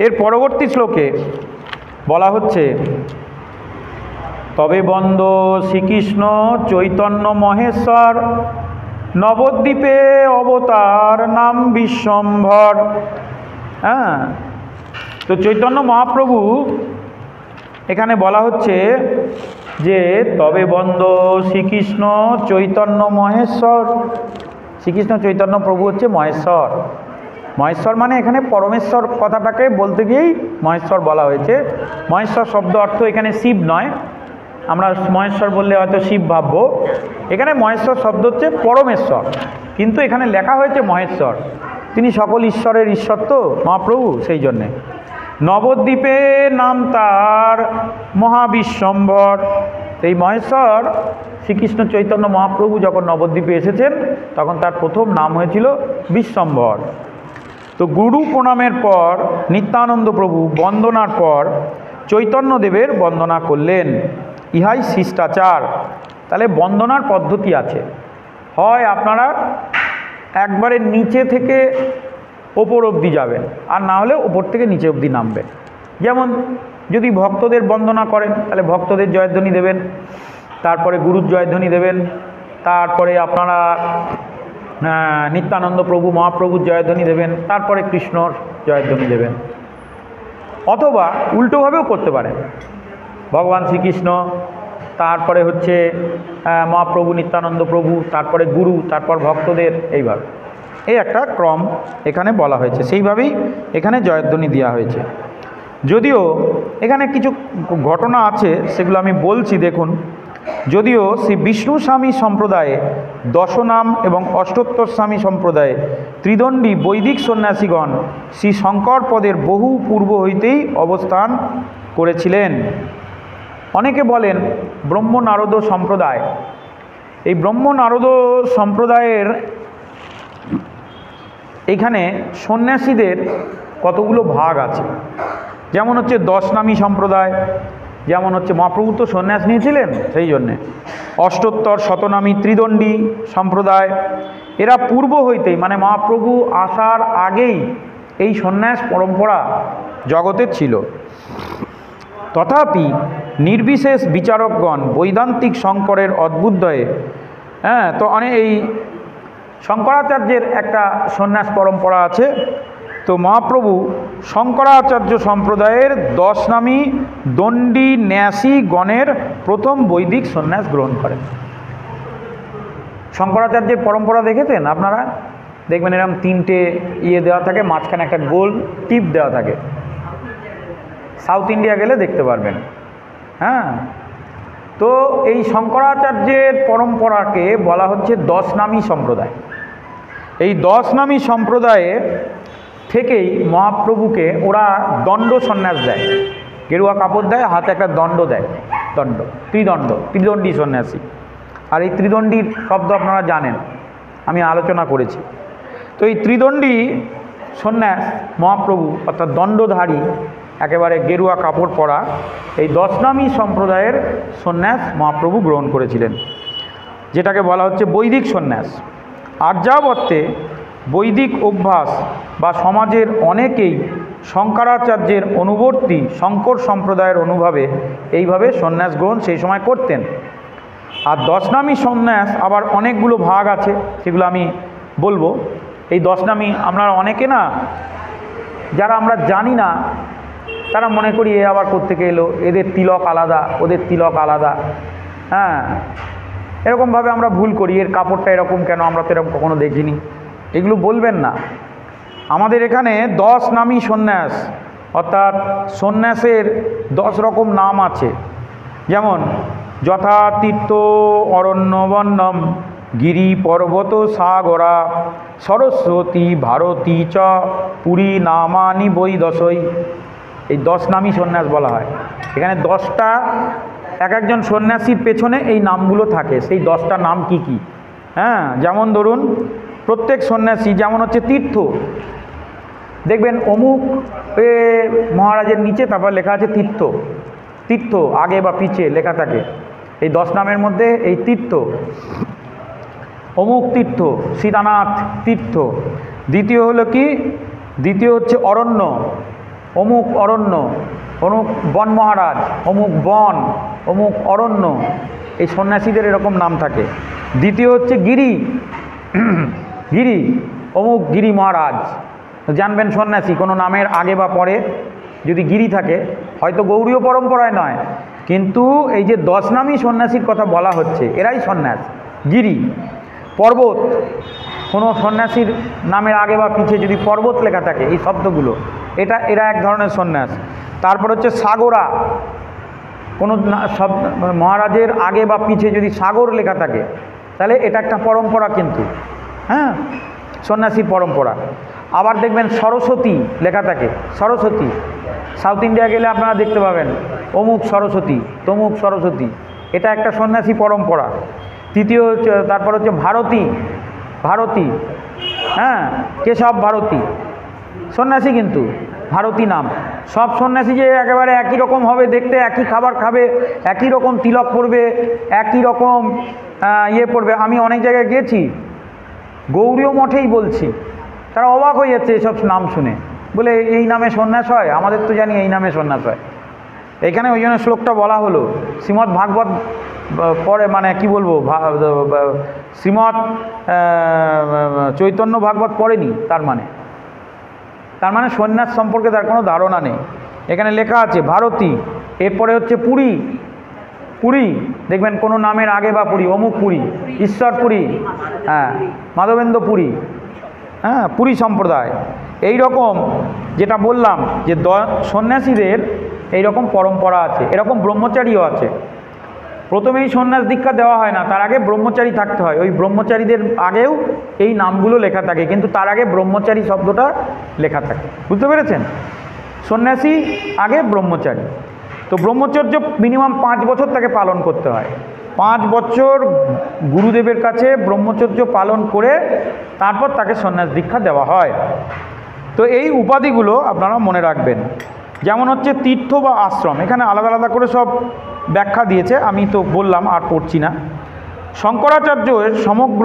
এর পরবর্তী শ্লোকে বলা হচ্ছে, তবে বন্দ শ্রীকৃষ্ণ চৈতন্য মহেশ্বর, নবদ্বীপে অবতার নাম বিশ্বম্ভর। হ্যাঁ, তো চৈতন্য মহাপ্রভু এখানে বলা হচ্ছে যে তবে বন্দ শ্রীকৃষ্ণ চৈতন্য মহেশ্বর। শ্রীকৃষ্ণ চৈতন্য প্রভু হচ্ছে মহেশ্বর। মহেশ্বর মানে এখানে পরমেশ্বর কথাটাকে বলতে গিয়েই মহেশ্বর বলা হয়েছে। মহেশ্বর শব্দ অর্থ এখানে শিব নয়, আমরা মহেশ্বর বললে হয়তো শিব ভাববো। এখানে মহেশ্বর শব্দ হচ্ছে পরমেশ্বর, কিন্তু এখানে লেখা হয়েছে মহেশ্বর। তিনি সকল ঈশ্বরের ঈশ্বর তো মহাপ্রভু, সেই জন্যে। নবদ্বীপে নাম তার মহাবিশ্বম্ভর। এই মহেশ্বর শ্রীকৃষ্ণ চৈতন্য মহাপ্রভু যখন নবদ্বীপে এসেছেন তখন তার প্রথম নাম হয়েছিল বিশ্বম্ভর। তো গুরু প্রণামের পর নিত্যানন্দ প্রভু বন্দনার পর চৈতন্যদেবের বন্দনা করলেন। ইহাই শিষ্টাচার। তাহলে বন্দনার পদ্ধতি আছে, হয় আপনারা একবারে নিচে থেকে ওপর অবধি যাবেন, আর না হলে ওপর থেকে নিচে অবধি নামবেন। যেমন যদি ভক্তদের বন্দনা করেন তাহলে ভক্তদের জয়ধ্বনি দেবেন, তারপরে গুরুর জয়ধ্বনি দেবেন, তারপরে আপনারা নিত্যানন্দ প্রভু মহাপ্রভুর জয়ধ্বনি দেবেন, তারপরে কৃষ্ণর জয়ধ্বনি দেবেন। অথবা উল্টোভাবেও করতে পারেন, ভগবান শ্রীকৃষ্ণ, তারপরে হচ্ছে মহাপ্রভু নিত্যানন্দ প্রভু, তারপরে গুরু, তারপর ভক্তদের, এইভাবে। এই একটা ক্রম এখানে বলা হয়েছে, সেইভাবেই এখানে জয়ধ্বনি দেওয়া হয়েছে। যদিও এখানে কিছু ঘটনা আছে, সেগুলো আমি বলছি, দেখুন। যদিও শ্রী বিষ্ণু স্বামী সম্প্রদায়ে দশনাম এবং অষ্টোত্তর স্বামী সম্প্রদায়ে ত্রিদণ্ডী বৈদিক সন্ন্যাসীগণ শ্রী শঙ্কর পদের বহু পূর্ব হইতেই অবস্থান করেছিলেন। অনেকে বলেন ব্রহ্ম নারদ সম্প্রদায়। এই ব্রহ্ম নারদ সম্প্রদায়ের এখানে সন্ন্যাসীদের কতগুলো ভাগ আছে। যেমন হচ্ছে দশনামী সম্প্রদায়, যেমন হচ্ছে মহাপ্রভু তো সন্ন্যাস নিয়েছিলেন, সেই জন্যে। অষ্টোত্তর শতনামী ত্রিদণ্ডী সম্প্রদায়, এরা পূর্ব হইতেই মানে মহাপ্রভু আসার আগেই এই সন্ন্যাস পরম্পরা জগতে ছিল। তথাপি নির্বিশেষ বিচারকগণ বৈদান্তিক শঙ্করের অদ্ভুতদয়ে, তো এই শঙ্করাচার্যের একটা সন্ন্যাস পরম্পরা আছে। তো মহাপ্রভু শঙ্করাচার্য সম্প্রদায়ের দশনামী দণ্ডী ন্যাসী গণের প্রথম বৈদিক সন্ন্যাস গ্রহণ করেন। শঙ্করাচার্যের পরম্পরা দেখেছেন আপনারা? দেখবেন এরকম তিনটে দেওয়া থাকে, মাঝখানে একটা গোল টিপ দেওয়া থাকে। সাউথ ইন্ডিয়া গেলে দেখতে পারবেন। হ্যাঁ, তো এই শঙ্করাচার্যের পরম্পরাকে বলা হচ্ছে দশনামী সম্প্রদায়। এই দশনামী সম্প্রদায়ে থেকেই মহাপ্রভুকে ওরা দণ্ড সন্ন্যাস দেয়, গেরুয়া কাপড় দেয়, হাতে একটা দণ্ড দেয়, ত্রিদণ্ডী সন্ন্যাসী। আর এই ত্রিদণ্ডীর শব্দ আপনারা জানেন, আমি আলোচনা করেছি। তো এই ত্রিদণ্ডী সন্ন্যাস মহাপ্রভু অর্থাৎ দণ্ডধারী, একেবারে গেরুয়া কাপড় পরা, এই দশনামী সম্প্রদায়ের সন্ন্যাস মহাপ্রভু গ্রহণ করেছিলেন, যেটাকে বলা হচ্ছে বৈদিক সন্ন্যাস। আর্যাবর্তে বৈদিক অভ্যাস বা সমাজের অনেকেই শঙ্করাচার্যের অনুবর্তী শঙ্কর সম্প্রদায়ের অনুভাবে এইভাবে সন্ন্যাস গ্রহণ সেই সময় করতেন। আর দশনামী সন্ন্যাস আবার অনেকগুলো ভাগ আছে, সেগুলো আমি বলবো। এই দশনামী আমরা অনেকে না, যারা আমরা জানি না, তারা মনে করি এ আবার কোত্থেকে এলো, এদের তিলক আলাদা, ওদের তিলক আলাদা। হ্যাঁ, এরকমভাবে আমরা ভুল করি, এর কাপড়টা এরকম কেন, আমরা তো এরকম কখনো দেখিনি। এগুলো বলবেন না। আমাদের এখানে দশনামী সন্ন্যাস অর্থাৎ সন্ন্যাসের 10 রকম নাম আছে। যেমন যথা তীর্থ অরণ্যবন্নম গিরি পর্বত সাগরা সরস্বতী ভারতী চ পুরী নামানি বৈ দশই। এই দশনামী সন্ন্যাস বলা হয়। এখানে 10টা, এক একজন সন্ন্যাসীর পেছনে এই নামগুলো থাকে। সেই 10টা নাম কি কি? হ্যাঁ, যেমন ধরুন প্রত্যেক সন্ন্যাসী, যেমন হচ্ছে তীর্থ, দেখবেন অমুক মহারাজের নিচে তারপর লেখা আছে তীর্থ, তীর্থ আগে বা পিছে লেখা থাকে। এই 10 নামের মধ্যে এই তীর্থ, অমুক তীর্থ, সীতানাথ তীর্থ। দ্বিতীয় হলো কি? দ্বিতীয় হচ্ছে অরণ্য, অমুক অরণ্য, অমুক বন মহারাজ, অমুক বন, অমুক অরণ্য, এই সন্ন্যাসীদের এরকম নাম থাকে। দ্বিতীয় হচ্ছে গিরি, গিরি, অমুক গিরি মহারাজ। জানবেন সন্ন্যাসী কোনো নামের আগে বা পরে যদি গিরি থাকে, হয়তো গৌড়ীয় পরম্পরায় নয়, কিন্তু এই যে 10 নামী সন্ন্যাসীর কথা বলা হচ্ছে এরাই সন্ন্যাস। গিরি, পর্বত, কোনো সন্ন্যাসীর নামের আগে বা পিছে যদি পর্বত লেখা থাকে, এই শব্দগুলো, এরা এক ধরনের সন্ন্যাস। তারপর হচ্ছে সাগরা, কোনো সব মহারাজের আগে বা পিছে যদি সাগর লেখা থাকে তাহলে এটা একটা পরম্পরা কিন্তু, হ্যাঁ, সন্ন্যাসীর পরম্পরা। আবার দেখবেন সরস্বতী লেখা থাকে, সরস্বতী, সাউথ ইন্ডিয়া গেলে আপনারা দেখতে পাবেন অমুক সরস্বতী, তমুক সরস্বতী, এটা একটা সন্ন্যাসী পরম্পরা। তৃতীয় হচ্ছে, তারপর হচ্ছে ভারতী, ভারতী, হ্যাঁ, কেশব ভারতী, সন্ন্যাসী কিন্তু ভারতী নাম। সব সন্ন্যাসী যে একেবারে একই রকম হবে দেখতে, একই খাবার খাবে, একই রকম তিলক পরবে, একই রকম পরবে। আমি অনেক জায়গায় গেছি, গৌড়ীয় মঠেই বলছি, তারা অবাক হয়ে যাচ্ছে এসব নাম শুনে, বলে এই নামে সন্ন্যাস হয়, আমাদের তো জানি এই নামে সন্ন্যাস হয়। এখানে ওই জন্য শ্লোকটা বলা হলো, শ্রীমদ্ ভাগবত পরে, মানে কি বলবো, শ্রীমদ্ চৈতন্য ভাগবত পড়েনি, তার মানে সন্ন্যাস সম্পর্কে তার কোনো ধারণা নেই। এখানে লেখা আছে ভারতী, এরপরে হচ্ছে পুরী, পুরী দেখবেন কোনো নামের আগে বা পুরী, অমুক পুরী, ঈশ্বর পুরী, হ্যাঁ, মাধবেন্দ্র পুরী, হ্যাঁ, পুরী সম্প্রদায়। এই রকম যেটা বললাম যে সন্ন্যাসীদের এই রকম পরম্পরা আছে। এরকম ব্রহ্মচারীও আছে। প্রথমেই সন্ন্যাস দীক্ষা দেওয়া হয় না, তার আগে ব্রহ্মচারী থাকতে হয়। ওই ব্রহ্মচারীদের আগেও এই নামগুলো লেখা থাকে, কিন্তু তার আগে ব্রহ্মচারী শব্দটা লেখা থাকে। বুঝতে পেরেছেন? সন্ন্যাসী আগে ব্রহ্মচারী। তো ব্রহ্মচর্য মিনিমাম 5 বছর তাকে পালন করতে হয়। 5 বছর গুরুদেবের কাছে ব্রহ্মচর্য পালন করে তারপর তাকে সন্ন্যাস দীক্ষা দেওয়া হয়। তো এই উপাধিগুলো আপনারা মনে রাখবেন। যেমন হচ্ছে তীর্থ বা আশ্রম, এখানে আলাদা আলাদা করে সব ব্যাখ্যা দিয়েছে, আমি তো বললাম আর পড়ছি না। শঙ্করাচার্যের সমগ্র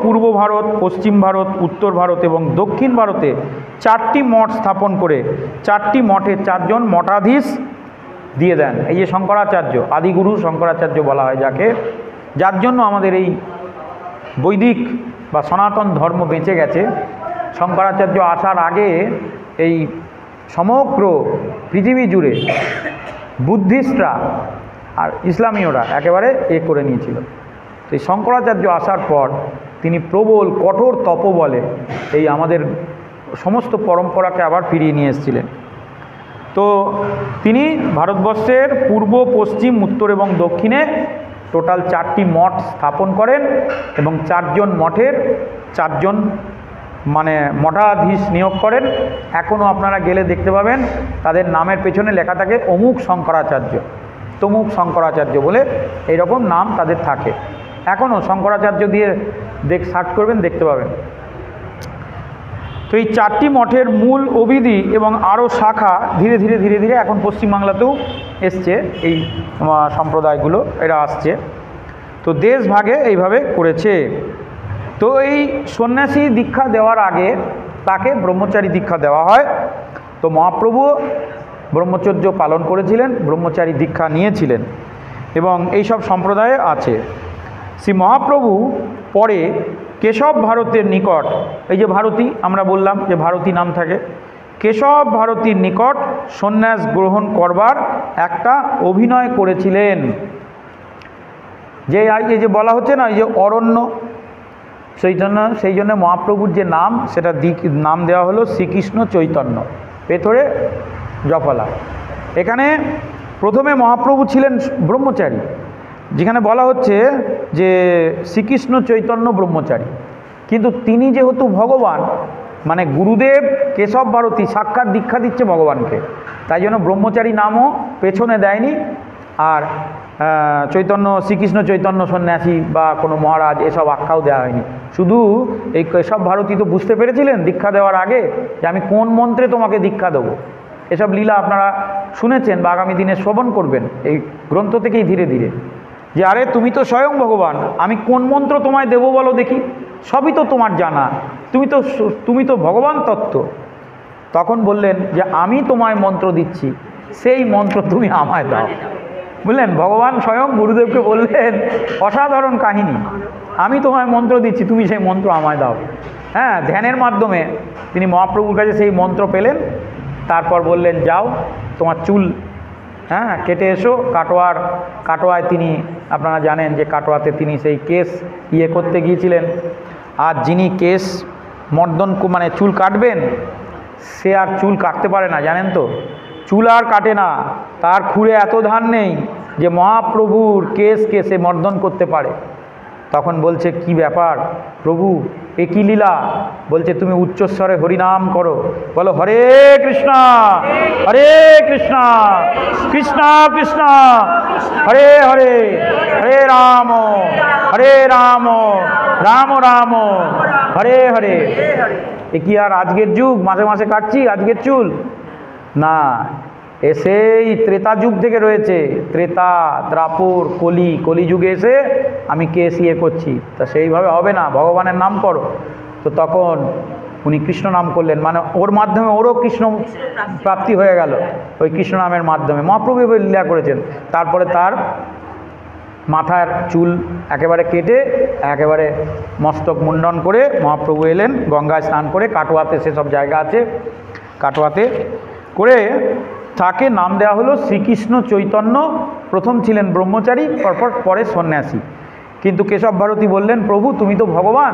পূর্ব ভারত, পশ্চিম ভারত, উত্তর ভারত এবং দক্ষিণ ভারতে 4টি মঠ স্থাপন করে 4টি মঠে 4 জন মঠাধীশ দিয়ে দেন। এই যে শঙ্করাচার্য, আদিগুরু শঙ্করাচার্য বলা হয় যাকে, যার জন্য আমাদের এই বৈদিক বা সনাতন ধর্ম বেঁচে গেছে। শঙ্করাচার্য আসার আগে এই সমগ্র পৃথিবী জুড়ে বুদ্ধিস্টরা আর ইসলামীয়রা একেবারে করে নিয়েছিল। এই শঙ্করাচার্য আসার পর তিনি প্রবল কঠোর তপবলে এই আমাদের সমস্ত পরম্পরাকে আবার ফিরিয়ে নিয়ে এসেছিলেন। তো তিনি ভারতবর্ষের পূর্ব, পশ্চিম, উত্তর এবং দক্ষিণে টোটাল 4টি মঠ স্থাপন করেন এবং 4 জন মঠের 4 জন মানে মঠাধীশ নিয়োগ করেন। এখনও আপনারা গেলে দেখতে পাবেন তাদের নামের পেছনে লেখা থাকে অমুক শঙ্করাচার্য, তমুক শঙ্করাচার্য বলে এইরকম নাম তাদের থাকে। এখনও শঙ্করাচার্য দিয়ে সার্চ করবেন, দেখতে পাবেন। তো এই 4টি মঠের মূল অবিধি এবং আরও শাখা ধীরে ধীরে এখন পশ্চিমবাংলাতেও এসছে, এই সম্প্রদায়গুলো এরা আসছে। তো দেশ ভাগে এইভাবে করেছে। তো এই সন্ন্যাসী দীক্ষা দেওয়ার আগে তাকে ব্রহ্মচারী দীক্ষা দেওয়া হয়। তো মহাপ্রভু ব্রহ্মচর্য পালন করেছিলেন, ব্রহ্মচারী দীক্ষা নিয়েছিলেন এবং এই সব সম্প্রদায়ে আছে। শ্রী মহাপ্রভু পরে কেশব ভারতের নিকট, এই যে ভারতী আমরা বললাম যে ভারতী নাম থাকে, কেশব ভারতীর নিকট সন্ন্যাস গ্রহণ করবার একটা অভিনয় করেছিলেন। যে এই যে বলা হচ্ছে না, এই যে অরণ্য, সেই জন্য মহাপ্রভুর যে নাম, সেটা নাম দেওয়া হলো শ্রীকৃষ্ণ চৈতন্য, পেথরে জফলা। এখানে প্রথমে মহাপ্রভু ছিলেন ব্রহ্মচারী, যেখানে বলা হচ্ছে যে শ্রীকৃষ্ণ চৈতন্য ব্রহ্মচারী, কিন্তু তিনি যেহেতু ভগবান, মানে গুরুদেব কেশব ভারতী সাক্ষাৎ দীক্ষা দিচ্ছে ভগবানকে, তাই জন্য ব্রহ্মচারী নামও পেছনে দেয়নি। আর শ্রীকৃষ্ণ চৈতন্য সন্ন্যাসী বা কোনো মহারাজ এসব আখ্যাও দেওয়া হয়নি। শুধু এই কেশব ভারতী তো বুঝতে পেরেছিলেন দীক্ষা দেওয়ার আগে যে আমি কোন মন্ত্রে তোমাকে দীক্ষা দেবো। এসব লীলা আপনারা শুনেছেন বা আগামী দিনে শ্রবণ করবেন এই গ্রন্থ থেকেই ধীরে ধীরে, যে আরে তুমি তো স্বয়ং ভগবান, আমি কোন মন্ত্র তোমায় দেবো বলো দেখি, সবই তো তোমার জানা, তুমি তো ভগবান তত্ত্ব। তখন বললেন যে আমি তোমায় মন্ত্র দিচ্ছি, সেই মন্ত্র তুমি আমায় দাও। বুঝলেন, ভগবান স্বয়ং গুরুদেবকে বললেন, অসাধারণ কাহিনী, আমি তোমায় মন্ত্র দিচ্ছি, তুমি সেই মন্ত্র আমায় দাও। হ্যাঁ, ধ্যানের মাধ্যমে তিনি মহাপ্রভুর কাছে সেই মন্ত্র পেলেন। তারপর বললেন, যাও তোমার চুল কেটে এসো। কাটোয়ায় তিনি, আপনারা জানেন যে কাটোয়াতে তিনি সেই কেস করতে গিয়েছিলেন। আর যিনি কেস মর্দন মানে চুল কাটবেন, সে আর চুল কাটতে পারে না, জানেন তো, চুল আর কাটে না, তার খুঁড়ে এত ধান নেই যে মহাপ্রভুর কেসকে সে মর্দন করতে পারে। তখন বলছে, কি ব্যাপার প্রভু, এ কি লীলা? বলছে, তুমি উচ্চস্বরে হরিনাম করো, বলো হরে কৃষ্ণ কৃষ্ণ কৃষ্ণ হরে হরে, হরে রাম রাম রাম হরে হরে। এ কি আর আজকের যুগ, মাসে মাসে কাটছি আজকের চুল? না, সেই ত্রেতা যুগ থেকে রয়েছে, ত্রেতা, দ্রাপর, কলিযুগে এসে আমি কেস করছি, তা সেইভাবে হবে না, ভগবানের নাম করো। তো তখন উনি কৃষ্ণ নাম করলেন, মানে ওর মাধ্যমে ওরও কৃষ্ণ প্রাপ্তি হয়ে গেল, ওই কৃষ্ণ নামের মাধ্যমে মহাপ্রভু এভাবে লীলা করেছেন। তারপরে তার মাথার চুল একেবারে কেটে একেবারে মস্তক মুন্ডন করে মহাপ্রভু এলেন, গঙ্গায় স্নান করে, কাটোয়াতে সেসব জায়গা আছে, কাটোয়াতে করে তাকে নাম দেওয়া হলো শ্রীকৃষ্ণ চৈতন্য। প্রথম ছিলেন ব্রহ্মচারী, পরে সন্ন্যাসী। কিন্তু কেশব ভারতী বললেন, প্রভু তুমি তো ভগবান,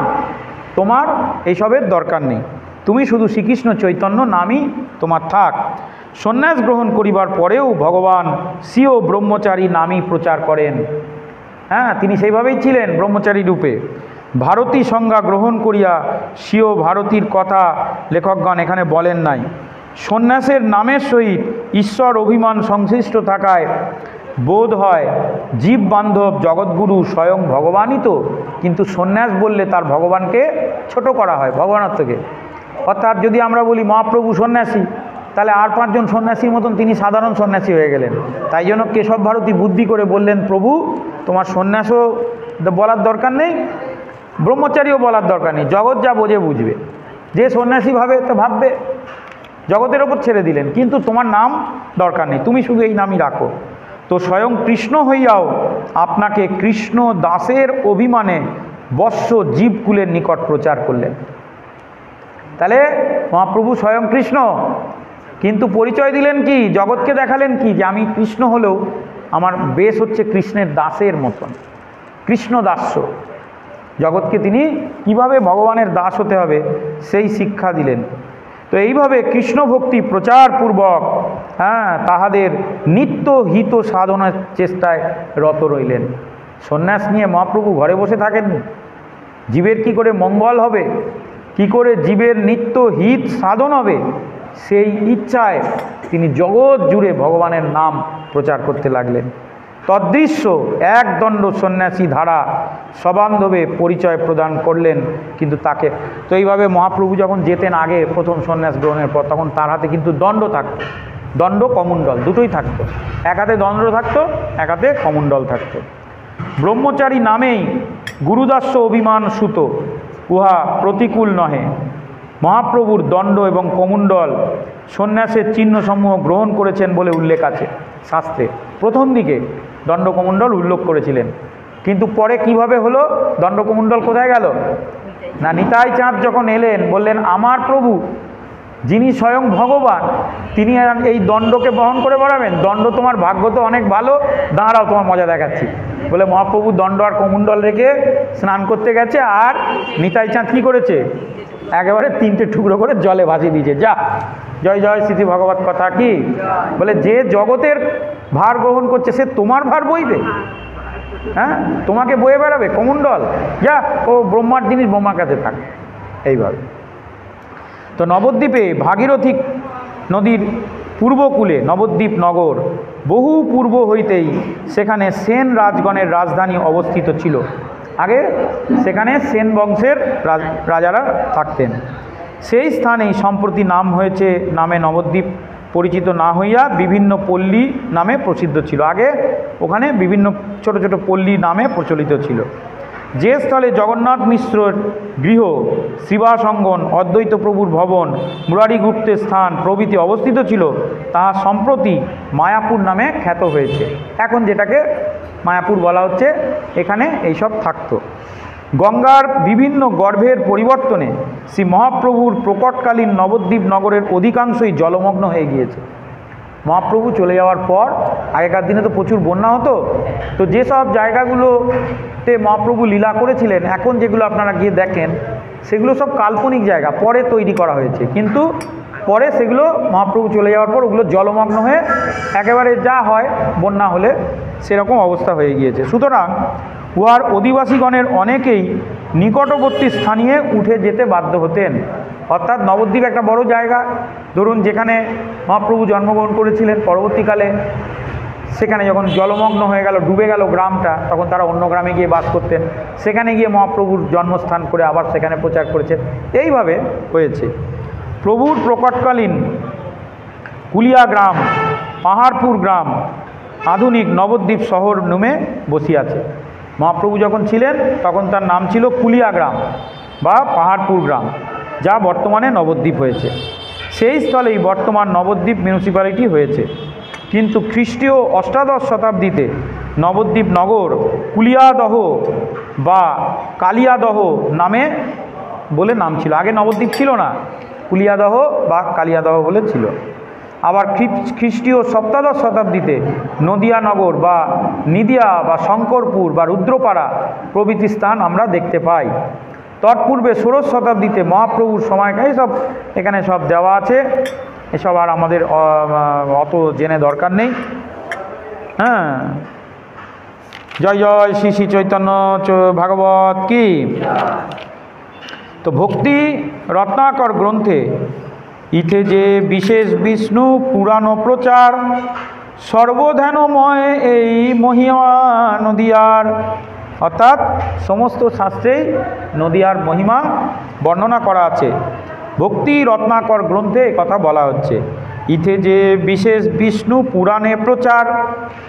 তোমার এইসবের দরকার নেই, তুমি শুধু শ্রীকৃষ্ণ চৈতন্য নামই তোমার থাক। সন্ন্যাস গ্রহণ করিবার পরেও ভগবান স্বীয় ব্রহ্মচারী নামই প্রচার করেন। তিনি সেইভাবেই ছিলেন ব্রহ্মচারী রূপে। ভারতী সংজ্ঞা গ্রহণ করিয়া স্বীয় ভারতীর কথা লেখকগণ এখানে বলেন নাই। সন্ন্যাসের নামের সহিত ঈশ্বর অভিমান সংশ্লিষ্ট থাকায় বোধ হয় জীব বান্ধব জগৎগুরু স্বয়ং ভগবানই তো, কিন্তু সন্ন্যাস বললে তার ভগবানকে ছোট করা হয়, ভগবানত্বকে। অর্থাৎ যদি আমরা বলি মহাপ্রভু সন্ন্যাসী, তাহলে আর 5 জন সন্ন্যাসীর মতন তিনি সাধারণ সন্ন্যাসী হয়ে গেলেন। তাই জন্য কেশব ভারতী বুদ্ধি করে বললেন, প্রভু তোমার সন্ন্যাসও বলার দরকার নেই, ব্রহ্মচারীও বলার দরকার নেই, জগৎ যা বোঝে বুঝবে, যে সন্ন্যাসী ভাবে তো ভাববে, জগতের ওপর ছেড়ে দিলেন, কিন্তু তোমার নাম দরকার নেই, তুমি শুধু এই নামই রাখো। তো স্বয়ং কৃষ্ণ হইয়াও আপনাকে কৃষ্ণ দাসের অভিমানে বৎস জীবকুলের নিকট প্রচার করলেন। তাহলে মহাপ্রভু স্বয়ং কৃষ্ণ, কিন্তু পরিচয় দিলেন কি, জগৎকে দেখালেন কি, যে আমি কৃষ্ণ হলেও আমার বেশ হচ্ছে কৃষ্ণের দাসের মতন, কৃষ্ণ দাস্য। জগৎকে তিনি কিভাবে ভগবানের দাস হতে হবে সেই শিক্ষা দিলেন। তো এইভাবে কৃষ্ণ ভক্তি প্রচারপূর্বক তাহাদের নিত্য হিত সাধনার চেষ্টায় রত রইলেন। সন্ন্যাস নিয়ে মহাপ্রভু ঘরে বসে থাকেননি। জীবের কি করে মঙ্গল হবে, কি করে জীবের নিত্য হিত সাধন হবে, সেই ইচ্ছায় তিনি জগৎ জুড়ে ভগবানের নাম প্রচার করতে লাগলেন। তদৃশ্য একদণ্ড সন্ন্যাসী ধারা সবান্ধবে পরিচয় প্রদান করলেন। কিন্তু তাকে তো এইভাবে মহাপ্রভু যখন যেতেন আগে প্রথম সন্ন্যাস গ্রহণের পর, তখন তার হাতে কিন্তু দণ্ড থাকতো, দণ্ড কমণ্ডল দুটোই থাকতো, এক হাতে দণ্ড থাকতো, এক হাতে কমণ্ডল থাকতো। ব্রহ্মচারী নামেই গুরুদাস্য অভিমান সুত, উহা প্রতিকূল নহে। মহাপ্রভুর দণ্ড এবং কমণ্ডল সন্ন্যাসের চিহ্নসমূহ গ্রহণ করেছেন বলে উল্লেখ আছে শাস্ত্রে। প্রথম দিকে দণ্ড কমণ্ডল উল্লেখ করেছিলেন, কিন্তু পরে কিভাবে হলো, দণ্ড কমণ্ডল কোথায় গেল না, নিতাই চাঁদ যখন এলেন বললেন, আমার প্রভু যিনি স্বয়ং ভগবান তিনি এই দণ্ডকে বহন করে বেড়াবেন, দণ্ড তোমার ভাগ্য তো অনেক ভালো, দাঁড়াও তোমার মজা দেখাচ্ছি বলে মহাপ্রভু দণ্ড আর কমণ্ডল রেখে স্নান করতে গেছে। আর নিতাই চাঁদ কী করেছে, একেবারে 3টে টুকরো করে জলে ভাসিয়ে দিয়েছে। যা জয় জয় শ্রী ভগবত কথা কি বলে, যে জগতের ভার গ্রহণ করছে সে তোমার ভার বইবে, তোমাকে বয়ে বেড়াবে কমণ্ডল, যা ও ব্রহ্মার জিনিস ব্রহ্মার কাছে থাক। এইভাবে তো নবদ্বীপে ভাগীরথী নদীর পূর্বকূলে নবদ্বীপ নগর, বহু পূর্ব হইতেই সেখানে সেন রাজগণের রাজধানী অবস্থিত ছিল। আগে সেখানে সেন বংশের রাজারা থাকতেন। সেই স্থানেই সম্প্রতি নাম হয়েছে, নামে নবদ্বীপ পরিচিত না হইয়া বিভিন্ন পল্লী নামে প্রসিদ্ধ ছিল। আগে ওখানে বিভিন্ন ছোট ছোট পল্লী নামে প্রচলিত ছিল। যে স্থলে জগন্নাথ মিশ্রের গৃহ, শ্রীবাসঙ্গন, অদ্বৈত প্রভুর ভবন, মুরারি গুপ্তের স্থান প্রভৃতি অবস্থিত ছিল, তাহা সম্প্রতি মায়াপুর নামে খ্যাত হয়েছে। এখন যেটাকে মায়াপুর বলা হচ্ছে, এখানে এইসব থাকতো। গঙ্গার বিভিন্ন গর্ভের পরিবর্তনে শ্রী মহাপ্রভুর প্রকটকালীন নবদ্বীপ নগরের অধিকাংশই জলমগ্ন হয়ে গিয়েছে। মহাপ্রভু চলে যাওয়ার পর, আগেকার দিনে তো প্রচুর বন্যা হতো, তো যেসব জায়গাগুলোতে মহাপ্রভু লীলা করেছিলেন, এখন যেগুলো আপনারা গিয়ে দেখেন সেগুলো সব কাল্পনিক জায়গা, পরে তৈরি করা হয়েছে, কিন্তু পরে সেগুলো মহাপ্রভু চলে যাওয়ার পর ওগুলো জলমগ্ন হয়ে একেবারে যা হয় বন্যা হলে সেরকম অবস্থা হয়ে গিয়েছে। সুতরাং উহার অধিবাসীগণের অনেকেই নিকটবর্তী স্থানীয় উঠে যেতে বাধ্য হতেন। অর্থাৎ নবদ্বীপ একটা বড় জায়গা, ধরুন যেখানে মহাপ্রভু জন্মগ্রহণ করেছিলেন, পরবর্তীকালে সেখানে যখন জলমগ্ন হয়ে গেল, ডুবে গেল গ্রামটা, তখন তারা অন্য গ্রামে গিয়ে বাস করতেন, সেখানে গিয়ে মহাপ্রভুর জন্মস্থান করে আবার সেখানে প্রচার করেছেন, এইভাবে হয়েছে। প্রভুর প্রকটকালীন কুলিয়া গ্রাম, পাহাড়পুর গ্রাম আধুনিক নবদ্বীপ শহর নামে বসিয়াছে। মহাপ্রভু যখন ছিলেন তখন তার নাম ছিল কুলিয়া গ্রাম বা পাহাড়পুর গ্রাম, যা বর্তমানে নবদ্বীপ হয়েছে। সেই স্থলেই বর্তমান নবদ্বীপ মিউনিসিপ্যালিটি হয়েছে। কিন্তু খ্রিস্টীয় অষ্টাদশ শতাব্দীতে নবদ্বীপ নগর কুলিয়াদহ বা কালিয়াদহ নামে বলে নাম ছিল। আগে নবদ্বীপ ছিল না, কুলিয়াদহ বা কালিয়াদহ বলে ছিল। আবার খ্রিস্টীয় সপ্তদশ শতাব্দীতে নদিয়া নগর বা নিদিয়া বা শঙ্করপুর বা রুদ্রপাড়া প্রভৃতি স্থান আমরা দেখতে পাই। তৎপূর্বে ষোড়শ শতাব্দীতে মহাপ্রভুর সময়কাল, সব এখানে সব দেওয়া আছে, এসব আর আমাদের অত জেনে দরকার নেই। হ্যাঁ, জয় জয় শ্রী শ্রী চৈতন্য ভাগবত কি। তো ভক্তি রত্নাকর গ্রন্থে ইথে যে বিশেষ বিষ্ণু পুরাণ প্রচার, সর্বধ্যানময় এই মহিমা নদিয়ার, অর্থাৎ সমস্ত শাস্ত্রেই নদিয়ার মহিমা বর্ণনা করা আছে। ভক্তি রত্নাকর গ্রন্থে কথা বলা হচ্ছে। ইথে যে বিশেষ বিষ্ণু পুরাণে প্রচার,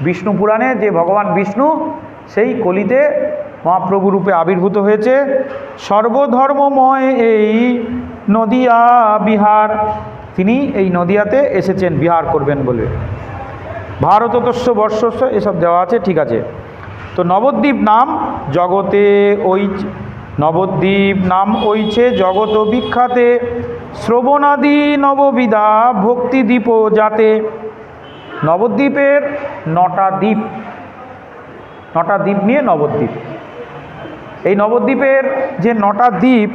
বিষ্ণু পুরাণে যে ভগবান বিষ্ণু সেই কলিতে মহাপ্রভু রূপে আবির্ভূত হয়েছে। সর্বধর্মময় এই নদিয়া বিহার, তিনি এই নদিয়াতে এসেছেন বিহার করবেন বলে। ভারততস্য বর্ষস্য এসব দেওয়া আছে, ঠিক আছে। তো নবদ্বীপ নাম জগতে নবদ্বীপ নাম ওইছে জগত বিখ্যাতে, শ্রবণাদি নববিধা ভক্তিদ্বীপ যাতে। নবদ্বীপের 9টা দ্বীপ, 9টা দ্বীপ নিয়ে নবদ্বীপ। এই নবদ্বীপের যে 9টা দ্বীপ,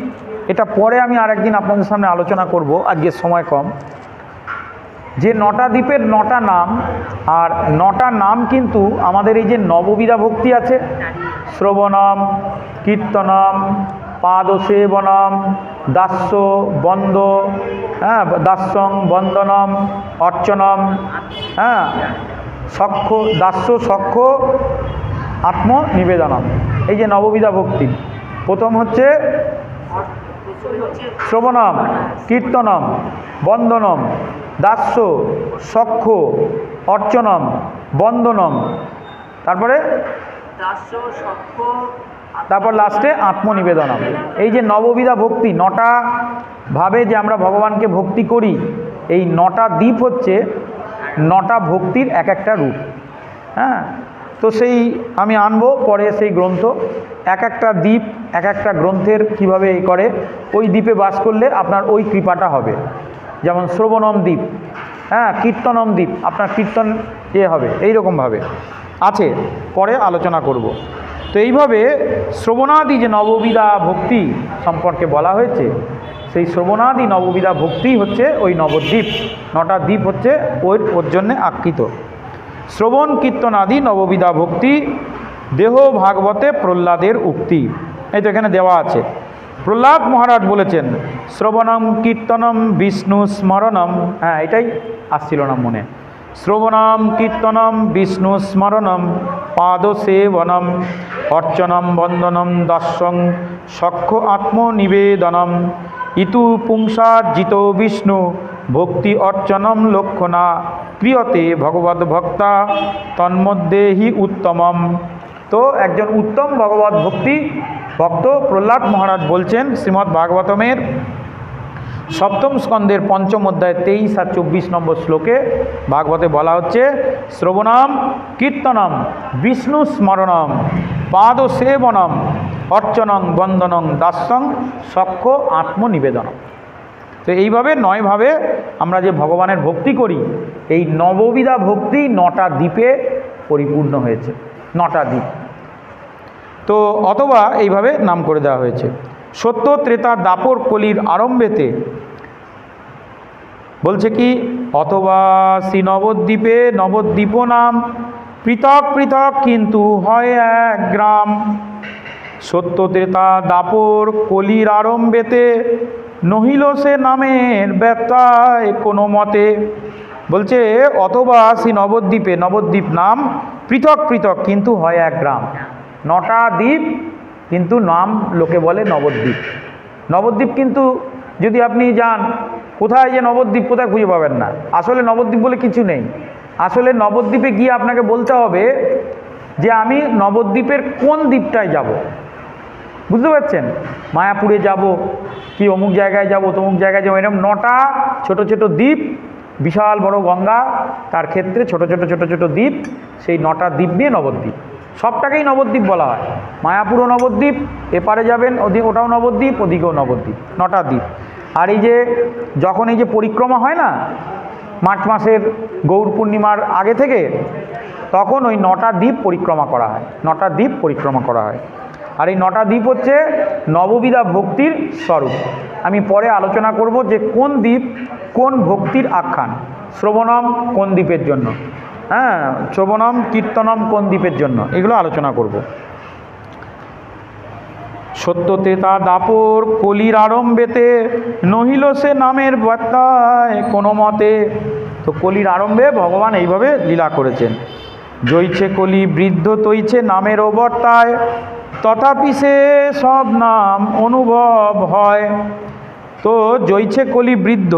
এটা পরে আমি আরেকদিন আপনাদের সামনে আলোচনা করব, আজকে সময় কম। যে 9টা দ্বীপের 9টা নাম, আর 9টা নাম কিন্তু আমাদের এই যে নববিধা ভক্তি আছে, শ্রবণম, কীর্তনম, পাদসেবনম, দাস্য বন্দ, হ্যাঁ, দাস্যং বন্দনম, অর্চনম, হ্যাঁ, সখ্য দাস্য সখ্য আত্মনিবেদনম, এই যে নববিধা ভক্তি। প্রথম হচ্ছে শ্রবণম, কীর্তনম, বন্দনম, দাস্য সখ্য অর্চনম বন্দনম, তারপর লাস্টে আত্মনিবেদনম। এই যে নববিধা ভক্তি, 9টা ভাবে যে আমরা ভগবানকে ভক্তি করি, এই 9টা দ্বীপ হচ্ছে 9টা ভক্তির এক একটা রূপ। হ্যাঁ, তো সেই আমি আনবো পরে সেই গ্রন্থ, এক একটা দ্বীপ এক একটা গ্রন্থের কিভাবে এই করে, ওই দ্বীপে বাস করলে আপনার ওই কৃপাটা হবে। যেমন শ্রবণম দ্বীপ, হ্যাঁ, কীর্তনম দ্বীপ, আপনার কীর্তন হবে, এইরকমভাবে আছে, পরে আলোচনা করব। তো এইভাবে শ্রবণাদি যে নববিধা ভক্তি সম্পর্কে বলা হয়েছে, সেই শ্রবণাদি নববিধা ভক্তি হচ্ছে ওই নবদ্বীপ, 9টা দ্বীপ হচ্ছে ওর জন্যে আখ্যিত। শ্রবণ কীর্তন আদি নববিধা ভক্তি, দেহ ভাগবতে প্রহ্লাদের উক্তি, এই তো এখানে দেওয়া আছে। প্রহ্লাদ মহারাজ বলেছেন শ্রবণম কীর্তনম বিষ্ণু স্মরণম, হ্যাঁ এটাই আসছিল না মনে, শ্রবণম কীর্তনম বিষ্ণু স্মরণম পাদসেবনম অর্চনম বন্দনম দাস্যং সখ্য আত্মনিবেদনম ইতু পুংসার্জিত বিষ্ণু ভক্তি অর্চনম লক্ষণা ক্রিয়তে ভগবদ্ভক্তা তন্মধ্যে হি উত্তমম। তো একজন উত্তম ভগবত ভক্ত প্রহ্লাদ মহারাজ বলছেন শ্রীমদ্ ভাগবতমের সপ্তম স্কন্ধের পঞ্চম অধ্যায় 23 আর 24 নম্বর শ্লোকে ভাগবতে বলা হচ্ছে, শ্রবণম কীর্তনম বিষ্ণু স্মরণম পাদ সেবনম অর্চনং বন্দনং দাস্যং সখ্য আত্মনিবেদনম। তো এইভাবে 9 ভাবে আমরা যে ভগবানের ভক্তি করি, এই নববিধা ভক্তি 9টা দ্বীপে পরিপূর্ণ হয়েছে, 9টা দ্বীপ। তো অথবা এইভাবে নাম করে দেওয়া হয়েছে। সত্য ত্রেতা দাপর কলির আরম্ভেতে বলছে কি, অথবা শ্রী নবদ্বীপে নবদ্বীপ নাম পৃথক পৃথক কিন্তু হয় এক গ্রাম। সত্য ত্রেতা দাপর কলির আরম্ভেতে নহিল সে নামের ব্যত্যয় কোনো মতে। বলছে অথবা শ্রী নবদ্বীপে নবদ্বীপ নাম পৃথক পৃথক কিন্তু হয় এক গ্রাম। 9টা দ্বীপ কিন্তু নাম লোকে বলে নবদ্বীপ। নবদ্বীপ কিন্তু যদি আপনি যান কোথায় যে নবদ্বীপ কোথায় খুঁজে পাবেন না। আসলে নবদ্বীপ বলে কিছু নেই। আসলে নবদ্বীপে গিয়ে আপনাকে বলতে হবে যে আমি নবদ্বীপের কোন দ্বীপটায় যাব, বুঝতে পারছেন? মায়াপুরে যাব কি অমুক জায়গায় যাব তমুক জায়গায় যাবো, এরকম 9টা ছোট ছোট দ্বীপ, বিশাল বড় গঙ্গা, তার ক্ষেত্রে ছোট ছোট ছোট ছোট দ্বীপ, সেই 9টা দ্বীপ নিয়ে নবদ্বীপ। সবটাকেই নবদ্বীপ বলা হয়। মায়াপুরও নবদ্বীপ, এপারে যাবেন ওটাও নবদ্বীপ, ওদিকেও নবদ্বীপ, 9টা দ্বীপ। আর এই যে যখন এই যে পরিক্রমা হয় না মার্চ মাসের গৌর পূর্ণিমার আগে থেকে, তখন ওই 9টা দ্বীপ পরিক্রমা করা হয়, 9টা দ্বীপ পরিক্রমা করা হয়। আর এই 9টা দ্বীপ হচ্ছে নববিধা ভক্তির স্বরূপ। আমি পরে আলোচনা করব যে কোন দ্বীপ কোন ভক্তির আখ্যান। শ্রবণম কোন দ্বীপের জন্য, হ্যাঁ, শ্রবণম কীর্তনম কোন দ্বীপের জন্য, এগুলো আলোচনা করব। সত্য ত্রেতা দাপর কলির আরম্ভেতে নহিল সে নামের ব্যত্যয় কোনো মতে। তো কলির আরম্ভে ভগবান এইভাবে লীলা করেছেন। জইছে কলি বৃদ্ধ তৈছে নামের অবর্তায়, তথাপি সে সব নাম অনুভব হয়। তো জইছে কলি বৃদ্ধ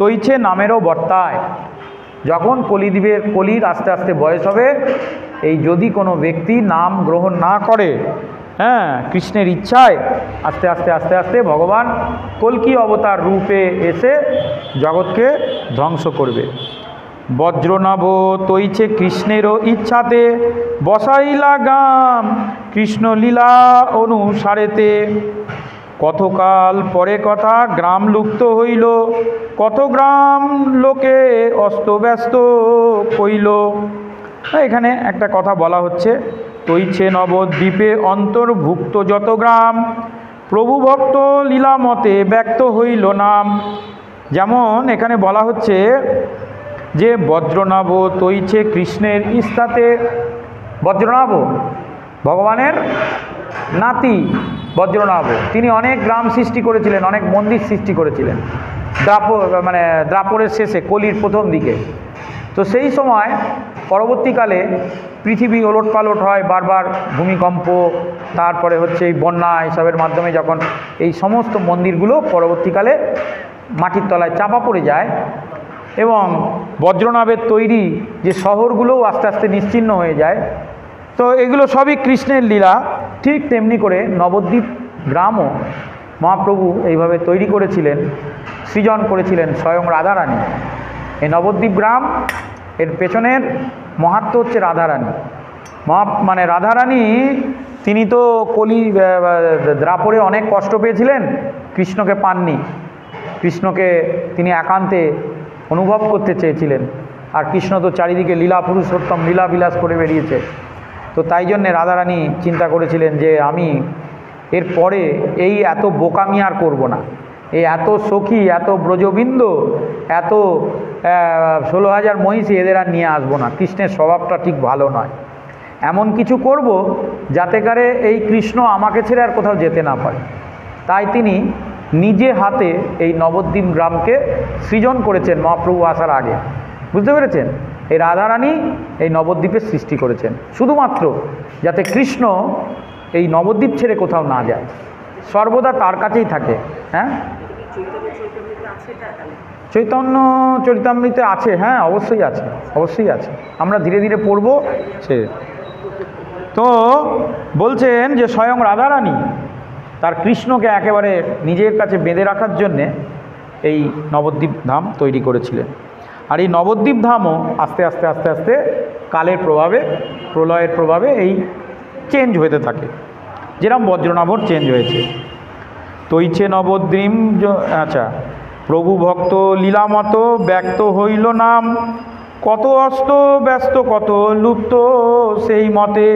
তৈছে নামেরও বর্তায়। যখন কলির আস্তে আস্তে বয়স হবে, এই যদি কোনো ব্যক্তি নাম গ্রহণ না করে, হ্যাঁ, কৃষ্ণের ইচ্ছায় আস্তে আস্তে আস্তে আস্তে ভগবান কল্কি অবতার রূপে এসে জগৎকে ধ্বংস করবে। বজ্রনভ তৈছে কৃষ্ণেরও ইচ্ছাতে, বসাইলা গাম কৃষ্ণ লীলা অনুসারেতে। কতকাল পরে কথা গ্রাম লুপ্ত হইল, কত গ্রাম লোকে অস্তব্যস্ত কইল। এখানে একটা কথা বলা হচ্ছে, তৈছে নবদ্বীপে অন্তর্ভুক্ত যত গ্রাম, প্রভু ভক্ত লীলামতে ব্যক্ত হইল নাম। যেমন এখানে বলা হচ্ছে যে বজ্রনাভ তৈছে কৃষ্ণের ইস্তাতে। বজ্রনাভ ভগবানের নাতি বজ্রনাভ, তিনি অনেক গ্রাম সৃষ্টি করেছিলেন, অনেক মন্দির সৃষ্টি করেছিলেন দ্রাপরের শেষে, কলির প্রথম দিকে। তো সেই সময় পরবর্তীকালে পৃথিবী ওলটপালট হয়, বারবার ভূমিকম্প, তারপরে হচ্ছে এই বন্যা, এসবের মাধ্যমে যখন এই সমস্ত মন্দিরগুলো পরবর্তীকালে মাটির তলায় চাপা পড়ে যায় এবং বজ্রনাভের তৈরি যে শহরগুলোও আস্তে আস্তে নিশ্চিহ্ন হয়ে যায়। তো এগুলো সবই কৃষ্ণের লীলা। ঠিক তেমনি করে নবদ্বীপ গ্রামও মহাপ্রভু এইভাবে তৈরি করেছিলেন, সৃজন করেছিলেন স্বয়ং রাধারানী। এই নবদ্বীপ গ্রাম এর পেছনের মাহাত্ম্য হচ্ছে রাধারানী। রাধারানী তিনি তো দ্রাপরে অনেক কষ্ট পেয়েছিলেন, কৃষ্ণকে পাননি, কৃষ্ণকে তিনি একান্তে অনুভব করতে চেয়েছিলেন। আর কৃষ্ণ তো চারিদিকে লীলা পুরুষোত্তম লীলা বিলাস করে বেরিয়েছে। তো তাই জন্যে রাধারানী চিন্তা করেছিলেন যে আমি এর পরে এই এত বোকামি আর করবো না, এই এত সখী, এত ব্রজবৃন্দ, এত 16,000 মহিষী, এদের আর নিয়ে আসবো না। কৃষ্ণের স্বভাবটা ঠিক ভালো নয়। এমন কিছু করব যাতে করে এই কৃষ্ণ আমাকে ছেড়ে আর কোথাও যেতে না পারে। তাই তিনি নিজে হাতে এই নবদ্বীপ গ্রামকে সৃজন করেছেন মহাপ্রভু আসার আগে, বুঝতে পেরেছেন? এই রাধারানী এই নবদ্বীপের সৃষ্টি করেছেন শুধুমাত্র যাতে কৃষ্ণ এই নবদ্বীপ ছেড়ে কোথাও না যায়, সর্বদা তার কাছেই থাকে। হ্যাঁ, চৈতন্য চরিতামৃতে আছে, হ্যাঁ অবশ্যই আছে, অবশ্যই আছে। আমরা ধীরে ধীরে পড়ব। সে তো বলছেন যে স্বয়ং রাধারানী তার কৃষ্ণকে একেবারে নিজের কাছে বেঁধে রাখার জন্যে এই নবদ্বীপ ধাম তৈরি করেছিলেন। আর এই নবদ্বীপ ধামও আস্তে আস্তে আস্তে আস্তে কালের প্রভাবে, প্রলয়ের প্রভাবে এই চেঞ্জ হতে থাকে, যেরকম বজ্রনাভর চেঞ্জ হয়েছে। তৈছে নবদ্বীপ, আচ্ছা, প্রভু ভক্ত লীলামত ব্যক্ত হইল নাম, কত অস্ত ব্যস্ত কত লুপ্ত সেই মতে,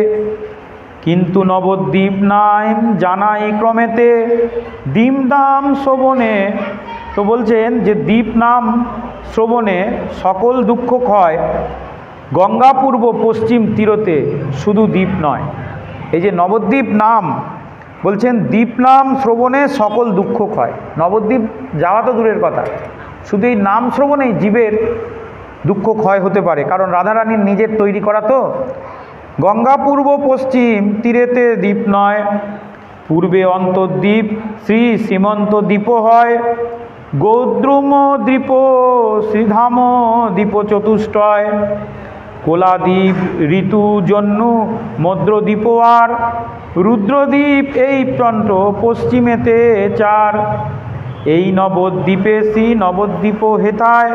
কিন্তু নবদ্বীপ নাম জানাই ক্রমেতে, দ্বীপ নাম শ্রবণে। তো বলছেন যে দ্বীপ নাম শ্রবণে সকল দুঃখ ক্ষয়, গঙ্গা পূর্ব পশ্চিম তীরতে শুধু দ্বীপ নয়। এই যে নবদ্বীপ নাম বলছেন, দ্বীপ নাম শ্রবণে সকল দুঃখ ক্ষয়। নবদ্বীপ যাওয়া তো দূরের কথা, শুধু এই নাম শ্রবণেই জীবের দুঃখ ক্ষয় হতে পারে, কারণ রাধারানীর নিজের তৈরি করা তো। গঙ্গা পূর্ব পশ্চিম তীরেতে দ্বীপ নয়, পূর্বে অন্তর্দ্বীপ শ্রী শ্রীমন্ত দ্বীপ হয়, গৌদ্রুম দ্বীপ শ্রীধাম দ্বীপ চতুষ্টয়, কোলাদ্বীপ ঋতু জন্নু মদ্রদ্বীপ আর, রুদ্রদ্বীপ এই প্রান্ত পশ্চিমেতে চার, এই নবদ্বীপে শ্রী নবদ্বীপ হেতায়,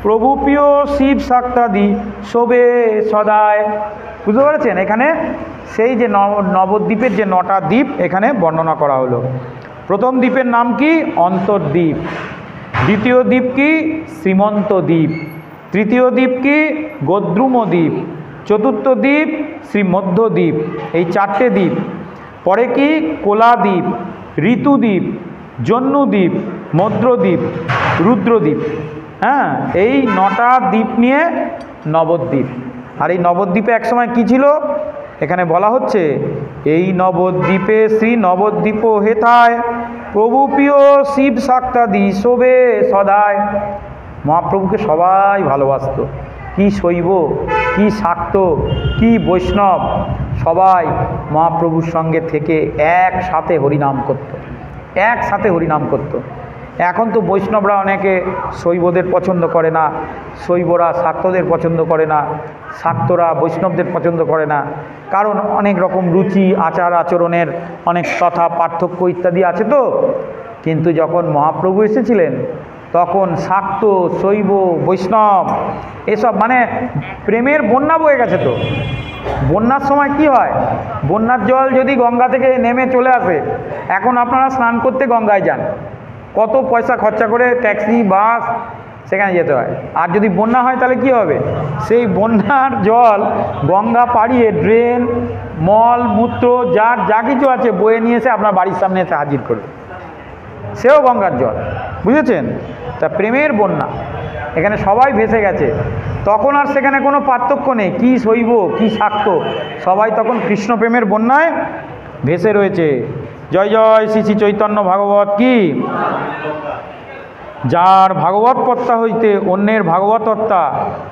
প্রভু প্রিয় শিব শাক্তাদি শোবে সদায়। বুঝতে পারছেন? এখানে সেই যে নবদ্বীপের যে 9টা দ্বীপ এখানে বর্ণনা করা হলো। প্রথম দ্বীপের নাম কি? অন্তর্দ্বীপ। দ্বিতীয় দ্বীপ কি? শ্রীমন্ত দ্বীপ। তৃতীয় দ্বীপ কি? গৌদ্রুম দ্বীপ। চতুর্থ দ্বীপ শ্রীমধ্যদ্বীপ। এই 4টে দ্বীপ। পরে কি? কোলাদ্বীপ, ঋতুদ্বীপ, জন্নুদ্বীপ, মদ্রদ্বীপ, রুদ্রদ্বীপ। হ্যাঁ, এই 9টা দ্বীপ নিয়ে নবদ্বীপ। আর এই নবদ্বীপে একসময় কি ছিল? এখানে বলা হচ্ছে, এই নবদ্বীপে শ্রী নবদ্বীপ হেথায়, প্রভু প্রিয় শিব শাক্তাদি শোবে সদায়। মহাপ্রভুকে সবাই ভালোবাসত। কি শৈব, কি শাক্ত, কি বৈষ্ণব, সবাই মহাপ্রভুর সঙ্গে থেকে একসাথে হরিনাম করত, একসাথে হরিনাম করত। এখন তো বৈষ্ণবরা অনেকে শৈবদের পছন্দ করে না, শৈবরা শাক্তদের পছন্দ করে না, শাক্তরা বৈষ্ণবদের পছন্দ করে না, কারণ অনেক রকম রুচি, আচার আচরণের অনেক কথা পার্থক্য ইত্যাদি আছে তো। কিন্তু যখন মহাপ্রভু এসেছিলেন তখন শাক্ত, শৈব, বৈষ্ণব এসব মানে প্রেমের বন্যা বয়ে গেছে। তো বন্যার সময় কি হয়? বন্যার জল যদি গঙ্গা থেকে নেমে চলে আসে, এখন আপনারা স্নান করতে গঙ্গায় যান, কত পয়সা খরচা করে ট্যাক্সি, বাস সেখানে যেতে হয়। আর যদি বন্যা হয় তাহলে কি হবে? সেই বন্যার জল গঙ্গা পাড়িয়ে ড্রেন, মল মূত্র যার যা কিছু আছে বয়ে নিয়ে এসে আপনার বাড়ির সামনে এসে হাজির করবে, সেও গঙ্গার জল। বুঝেছেন? তা প্রেমের বন্যা, এখানে সবাই ভেসে গেছে। তখন আর সেখানে কোনো পার্থক্য নেই, কি শৈব কি শাক্ত, সবাই তখন কৃষ্ণ প্রেমের বন্যায় ভেসে রয়েছে। জয় জয় শ্রী শ্রী চৈতন্য ভাগবত কি। যার ভাগবত কর্তা হইতে অন্যের ভাগবতত্তা,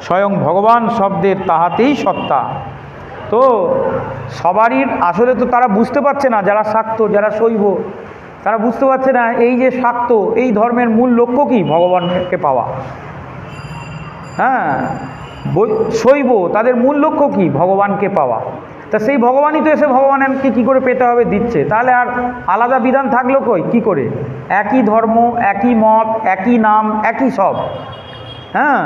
স্বয়ং ভগবান শব্দের তাহাতেই সত্তা। তো সবারই আসলে তো তারা বুঝতে পারছে না, যারা শাক্ত যারা শৈব তারা বুঝতে পারছে না এই যে শাক্ত, এই ধর্মের মূল লক্ষ্য কি? ভগবানকে পাওয়া। হ্যাঁ, শৈব তাদের মূল লক্ষ্য কি? ভগবানকে পাওয়া। তা সেই ভগবানই তো এসে ভগবানকে কী করে পেতে হবে দিচ্ছে, তাহলে আর আলাদা বিধান থাকলো কই? কি করে? একই ধর্ম, একই মত, একই নাম, একই সব। হ্যাঁ,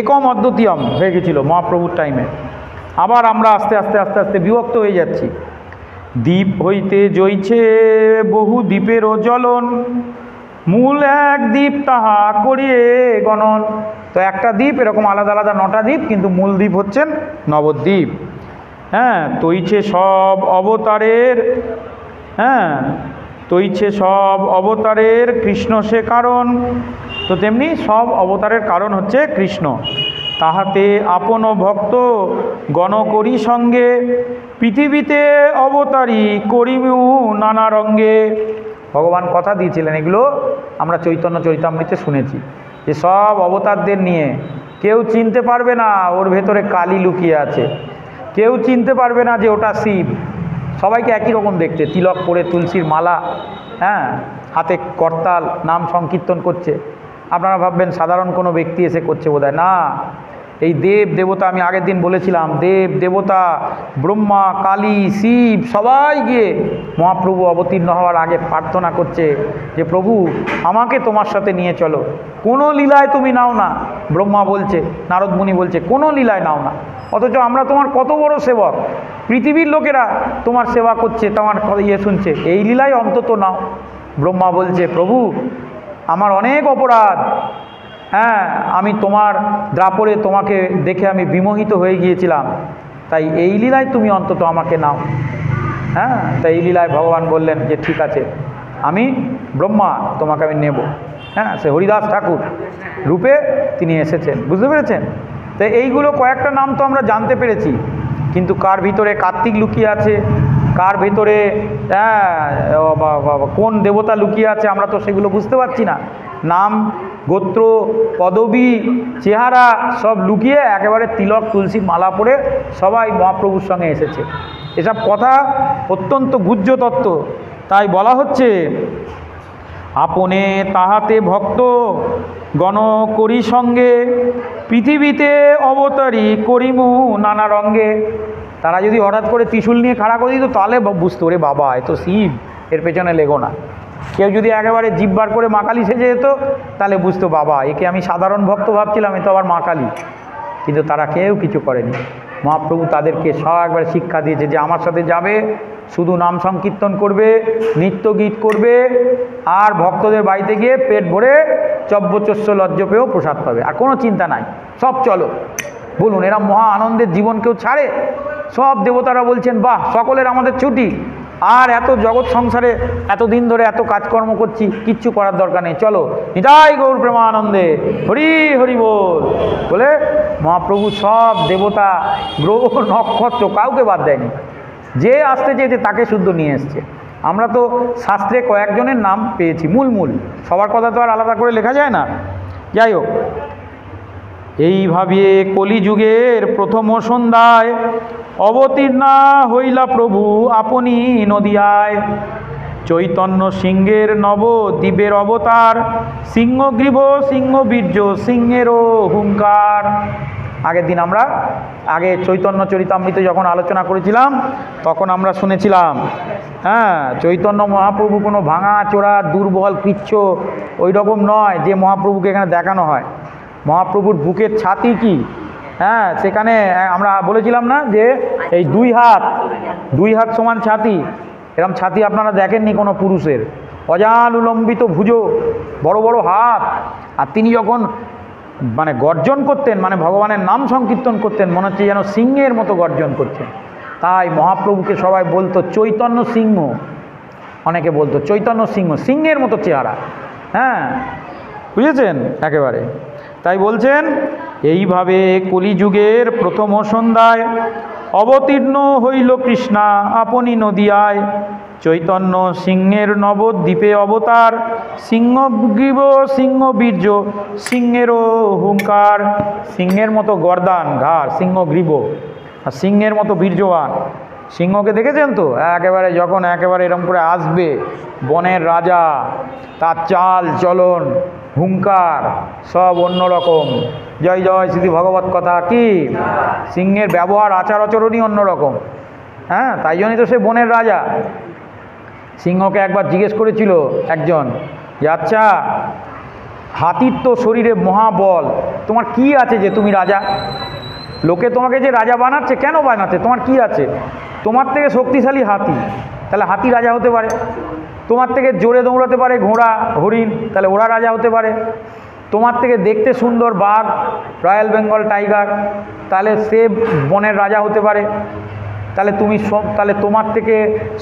একম অদ্বিতীয়ম হয়ে গেছিল মহাপ্রভুর টাইমে। আবার আমরা আস্তে আস্তে আস্তে আস্তে বিভক্ত হয়ে যাচ্ছি। দ্বীপ হইতে জইছে বহু দ্বীপেরও জ্বলন, মূল এক দ্বীপ তাহা করিয়ে গণন। তো একটা দ্বীপ, এরকম আলাদা আলাদা 9টা দ্বীপ, কিন্তু মূল দ্বীপ হচ্ছেন নবদ্বীপ। হ্যাঁ, তৈছে সব অবতারের, হ্যাঁ তৈছে সব অবতারের কৃষ্ণ সে কারণ। তো তেমনি সব অবতারের কারণ হচ্ছে কৃষ্ণ। তাহাতে আপন ভক্ত গণ করি সঙ্গে, পৃথিবীতে অবতারী করিমু নানা রঙ্গে। ভগবান কথা দিয়েছিলেন, এগুলো আমরা চৈতন্য চরিতামৃতে শুনেছি, যে সব অবতারদের নিয়ে কেউ চিনতে পারবে না ওর ভেতরে কালী লুকিয়ে আছে, কেউ চিনতে পারবে না যে ওটা শিব। সবাইকে একই রকম দেখতে, তিলক পরে, তুলসীর মালা, হ্যাঁ হাতে করতাল, নাম সংকীর্তন করছে। আপনারা ভাববেন সাধারণ কোনো ব্যক্তি এসে করছে বোধহয়, না, এই দেব দেবতা, আমি আগের দিন বলেছিলাম, দেব দেবতা ব্রহ্মা কালী শিব সবাই গিয়ে মহাপ্রভু অবতীর্ণ হওয়ার আগে প্রার্থনা করছে যে প্রভু আমাকে তোমার সাথে নিয়ে চলো, কোনো লীলায় তুমি নাও না। ব্রহ্মা বলছে, নারদ মুনি বলছে কোনো লীলায় নাও না, অথচ আমরা তোমার কত বড় সেবক, পৃথিবীর লোকেরা তোমার সেবা করছে, তোমার শুনছে, এই লীলায় অন্তত নাও। ব্রহ্মা বলছে প্রভু আমার অনেক অপরাধ, হ্যাঁ আমি তোমার দ্রাপরে তোমাকে দেখে আমি বিমোহিত হয়ে গিয়েছিলাম, তাই এই লীলায় তুমি অন্তত আমাকে নাও। হ্যাঁ, তাই এই লীলায় ভগবান বললেন যে ঠিক আছে আমি ব্রহ্মা তোমাকে আমি নেব। হ্যাঁ, সে হরিদাস ঠাকুর রূপে তিনি এসেছেন, বুঝতে পেরেছেন? তো এইগুলো কয়েকটা নাম তো আমরা জানতে পেরেছি, কিন্তু কার ভিতরে কার্তিক লুকিয়ে আছে, কার ভিতরে কোন দেবতা লুকিয়ে আছে আমরা তো সেগুলো বুঝতে পারছি না। নাম, গোত্র, পদবী, চেহারা সব লুকিয়ে একেবারে তিলক তুলসী মালা পরে সবাই মহাপ্রভুর সঙ্গে এসেছে। এসব কথা অত্যন্ত গুহ্য তত্ত্ব। তাই বলা হচ্ছে আপনে তাহাতে ভক্ত গণ করি সঙ্গে, পৃথিবীতে অবতারি করিমু নানা রঙ্গে। তারা যদি হঠাৎ করে ত্রিশূল নিয়ে খাড়া করে দিত তাহলে বুঝতো রে বাবা এ তো শিব, এর পেছনে লেগো না। কেউ যদি একেবারে জিব্বার করে মা কালী সেজে যেত তাহলে বুঝতো বাবা একে আমি সাধারণ ভক্ত ভাবছিলাম, এ তো আবার মা কালী। কিন্তু তারা কেউ কিছু করেনি। মহাপ্রভু তাদেরকে সব একবারে শিক্ষা দিয়েছে যে আমার সাথে যাবে, শুধু নাম সংকীর্তন করবে, নৃত্য গীত করবে, আর ভক্তদের বাড়িতে গিয়ে পেট ভরে চব্যচস্য লজ্জ পেয়েও প্রসাদ পাবে, আর কোনো চিন্তা নাই, সব চলো। বলুন এরা মহা আনন্দের জীবন কেউ ছাড়ে? সব দেবতারা বলছেন বাহ সকলের আমাদের ছুটি, আর এত জগৎ সংসারে এতদিন ধরে এত কাজকর্ম করছি, কিচ্ছু করার দরকার নেই, চলো নিতাই গৌর প্রেমানন্দে হরি হরি বল বলে মহাপ্রভু সব দেবতা গ্রহ নক্ষত্র কাউকে বাদ দেয়নি, যে আসতে চেয়েছে তাকে শুদ্ধ নিয়ে এসছে। আমরা তো শাস্ত্রে কয়েকজনের নাম পেয়েছি, মূল সবার কথা তো আর আলাদা করে লেখা যায় না। যাই হোক, এইভাবে কলিযুগের প্রথম সন্ধ্যায় অবতীর্ণা হইলা প্রভু আপনি নদিয়ায়, চৈতন্য সিংহের নবদ্বীপের অবতার, সিংহগ্রীব সিংহবীর্য সিংহেরও হুঙ্কার। আগের দিন আমরা চৈতন্য চরিতামৃত যখন আলোচনা করেছিলাম তখন আমরা শুনেছিলাম, হ্যাঁ চৈতন্য মহাপ্রভু কোনো ভাঙা চোরা দুর্বল কৃচ্ছ ওই রকম নয় যে মহাপ্রভুকে এখানে দেখানো হয়। মহাপ্রভুর বুকের ছাতি কি, হ্যাঁ সেখানে আমরা বলেছিলাম না যে এই দুই হাত সমান ছাতি, এরকম ছাতি আপনারা দেখেননি কোনো পুরুষের, অজাল উলম্বিত ভুজো, বড় বড় হাত, আর তিনি যখন মানে গর্জন করতেন, মানে ভগবানের নাম সংকীর্তন করতেন, মনে হচ্ছে যেন সিংহের মতো গর্জন করছেন। তাই মহাপ্রভুকে সবাই বলতো চৈতন্য সিংহ, অনেকে বলতো চৈতন্য সিংহ, সিংহের মতো চেহারা, হ্যাঁ বুঝেছেন একেবারে। তাই বলছেন এইভাবে কলিযুগের প্রথম সন্ধ্যায় অবতীর্ণ হইল কৃষ্ণা আপনি নদিয়ায়, চৈতন্য সিংহের নবদ্বীপে অবতার, সিংহগ্রীব সিংহবীর্য সিংহেরও হুঙ্কার। সিংহের মতো গর্দান ঘাড় সিংহগ্রীব, আর সিংহের মতো বীর্যবান। সিংহকে দেখেছেন তো একেবারে যখন একেবারে এরকম করে আসবে, বনের রাজা, তার চাল চলন হুঙ্কার সব অন্যরকম। জয় জয় শ্রী ভগবত কথা কি, সিংহের ব্যবহার আচার আচরণই অন্যরকম। হ্যাঁ তাই জন্যই তো সে বনের রাজা। সিংহকে একবার জিজ্ঞেস করেছিল একজন যে আচ্ছা হাতির তো শরীরে মহাবল, তোমার কি আছে যে তুমি রাজা? লোকে তোমাকে যে রাজা বানাচ্ছে, কেন বানাচ্ছে, তোমার কি আছে? তোমার থেকে শক্তিশালী হাতি, তাহলে হাতি রাজা হতে পারে। তোমার থেকে জোরে দৌড়াতে পারে ঘোড়া হরিণ, তাহলে ওরা রাজা হতে পারে। তোমার থেকে দেখতে সুন্দর বাঘ, রয়্যাল বেঙ্গল টাইগার, তাহলে সে বনের রাজা হতে পারে। তাহলে তুমি তাহলে তোমার থেকে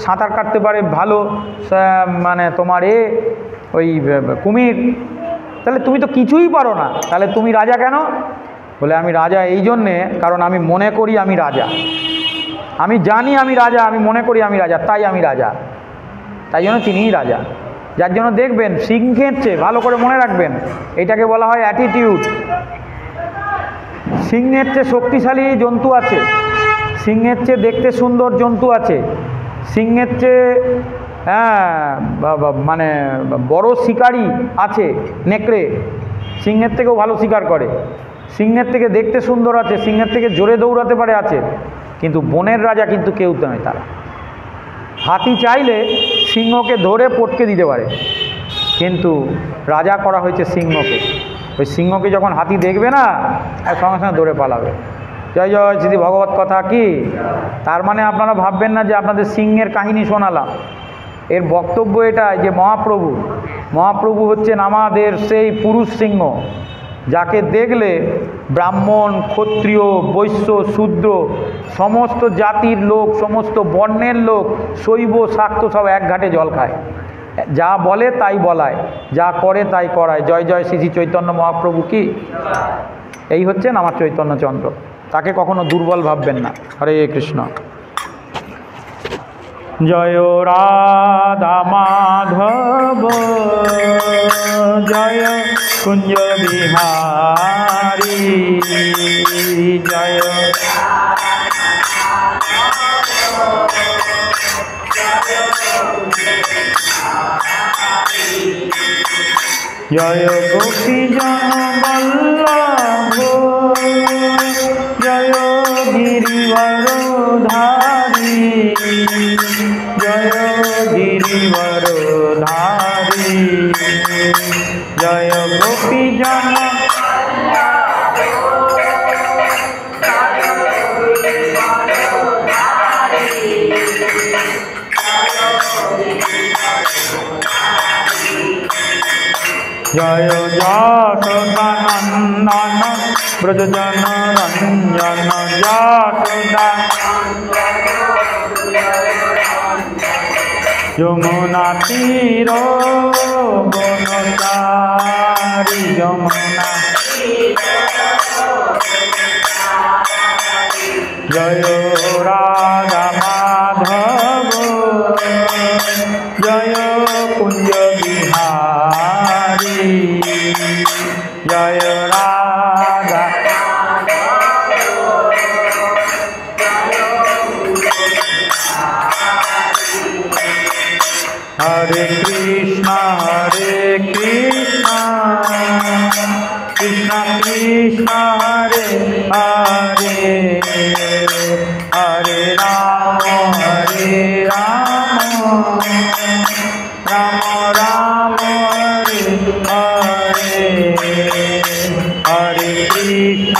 সাঁতার কাটতে পারে ভালো মানে তোমার ওই কুমির, তাহলে তুমি তো কিছুই পারো না, তাহলে তুমি রাজা কেন? বলে আমি রাজা এই জন্যে কারণ আমি মনে করি আমি রাজা, আমি জানি আমি রাজা, আমি মনে করি আমি রাজা, তাই আমি রাজা। তাই জন্য তিনিই রাজা। যার জন্য দেখবেন সিংহের চেয়ে, ভালো করে মনে রাখবেন, এটাকে বলা হয় অ্যাটিটিউড। সিংহের চেয়ে শক্তিশালী জন্তু আছে, সিংহের চেয়ে দেখতে সুন্দর জন্তু আছে, সিংহের চেয়ে মানে বড় শিকারী আছে, নেকড়ে সিংহের থেকেও ভালো শিকার করে। সিংহের থেকে দেখতে সুন্দর আছে, সিংহের থেকে জোরে দৌড়াতে পারে আছে, কিন্তু বনের রাজা কিন্তু কেউ নয় তারা। হাতি চাইলে সিংহকে ধরে পটকে দিতে পারে, কিন্তু রাজা করা হয়েছে সিংহকে। ওই সিংহকে যখন হাতি দেখবে না, আর সঙ্গে সঙ্গে দৌড়ে পালাবে। জয় জয় শ্রী ভগবত কথা কি? তার মানে আপনারা ভাববেন না যে আপনাদের সিংহের কাহিনী শোনালাম। এর বক্তব্য এটাই যে মহাপ্রভু হচ্ছেন আমাদের সেই পুরুষ সিংহ, যাকে দেখলে ব্রাহ্মণ, ক্ষত্রিয়, বৈশ্য, শূদ্র সমস্ত জাতির লোক, সমস্ত বর্ণের লোক, শৈব শাক্ত সব এক ঘাটে জল খায়। যা বলে তাই বলায়, যা করে তাই করায়। জয় জয় শ্রী শ্রী চৈতন্য মহাপ্রভু কি? এই হচ্ছেন আমার চৈতন্যচন্দ্র, তাকে কখনো দুর্বল ভাববেন না। হরে কৃষ্ণ। জয় রাধা মাধব জয় কুঞ্জ বিহারী জয় জয় গোপী জন বল্লভ জয় গিরিবর ধারী জয় গিরিবর ধারী জয় গোপী জন জয় যশোদানন্দন ব্রজজন রঞ্জন যশোদা যমুনা তীর বনচারী যমুনা জয় রাধা মাধব জয় কুঞ্জ বিহারী জয় রাধা হরে কৃষ্ণ কৃষ্ণ কৃষ্ণ হরে হরে হরে রাম রাম রাম হরে হরে হরে কৃষ্ণ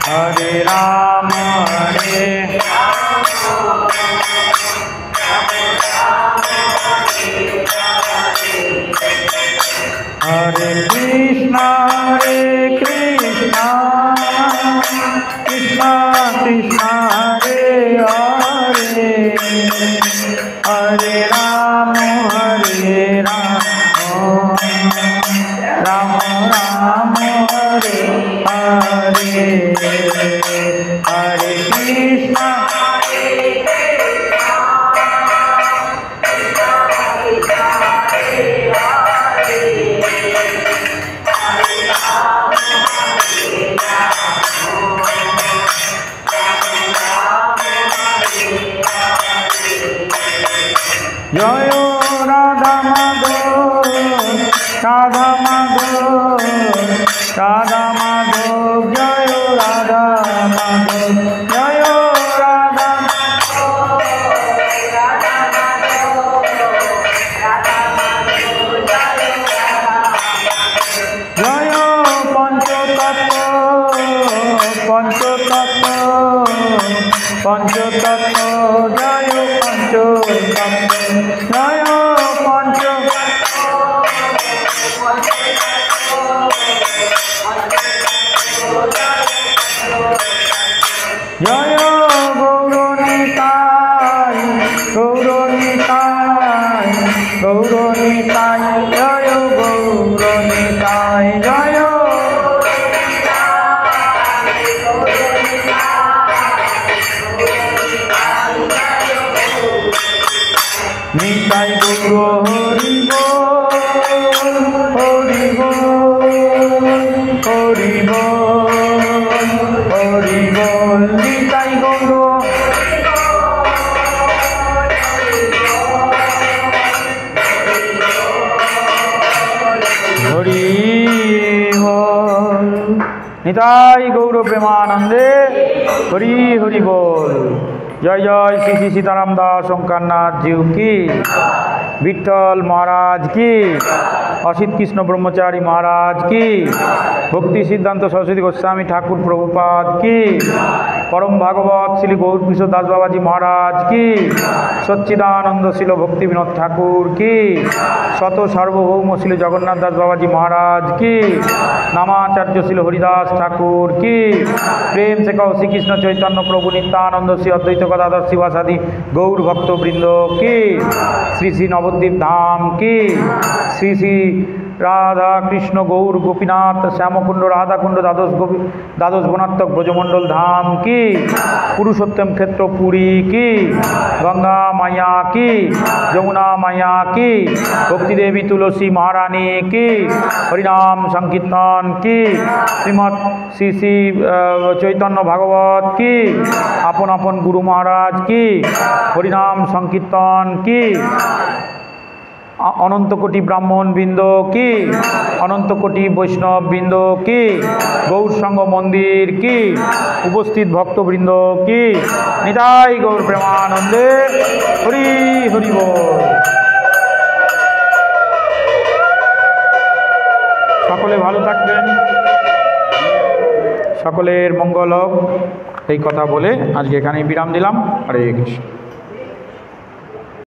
হরে রাম হরে হরে কৃষ্ণ কৃষ্ণ কৃষ্ণ হরে হরে হরে রাম রাম রাম হরে হরে হরে কৃষ্ণ জয় রাধা মাধব রাধা মাধব রাধা মাধব জয় রাধা মাধব জয় রাধা জয় পঞ্চতত্ত্ব পঞ্চতত্ত্ব পঞ্চতত্ত্ব জয় পঞ্চতত্ত্ব জয় পঞ্চ জয় গৌরনিতাই গৌরনিতাই গৌরনিতাই জয় গৌরনিতাই জয় নিতাই গৌর হরি বল হরি বল হরি বল হরি বল নিতাই গৌর নিতাই গৌর প্রেমানন্দে হরি হরি বল। জয় জয় শ্রী শ্রী সীতারাম দাস ওঙ্কারনাথ জিউ কি, বিঠল মহারাজ কি, অসিত কৃষ্ণ ব্রহ্মচারী মহারাজ কি, ভক্তি সিদ্ধান্ত সরস্বতী গোস্বামী ঠাকুর প্রভুপাদ কি, পরম ভাগবত শ্রী গৌর কিশোর দাস বাবাজি মহারাজ কি, সচ্চিদানন্দ শিল ভক্তি বিনোদ ঠাকুর কি, শত সার্বভৌম শ্রী জগন্নাথ দাস বাবাজি মহারাজ কি, নামাচার্য শ্রী হরিদাস ঠাকুর কি, প্রেম সে কও শ্রীকৃষ্ণ চৈতন্য প্রভু নিত্যানন্দ শ্রী অদ্বৈত গদাধর শিবাসাদি গৌর ভক্তবৃন্দ কি, শ্রী শ্রী নবদ্বীপ ধাম কি, শ্রী শ্রী রাধা কৃষ্ণ গৌর গোপীনাথ শ্যামকুণ্ড রাধাকুণ্ড দ্বাদশ গুণাত্মক ব্রজমণ্ডল ধাম কি, পুরুষোত্তম ক্ষেত্র পুরী কি, গঙ্গা মাইয়া কি, যমুনা মাইয়া কি, ভক্তিদেবী তুলসী মহারানী কি, হরিনাম সংকীর্তন কি, শ্রীমৎ শ্রী শ্রী চৈতন্য ভাগবত কি, আপন আপন গুরু মহারাজ কি, হরিনাম সংকীর্তন কি, অনন্ত কোটি ব্রাহ্মণ বৃন্দ কি, অনন্ত কোটি বৈষ্ণব বৃন্দ কি, গৌর সংঘ মন্দির কি, উপস্থিত ভক্তবৃন্দ কি, নিতাই গৌর প্রেমানন্দে হরি হরি বল। সকলে ভালো থাকবেন, সকলের মঙ্গল হোক, এই কথা বলে আজকে এখানেই বিরাম দিলাম। হরে কৃষ্ণ।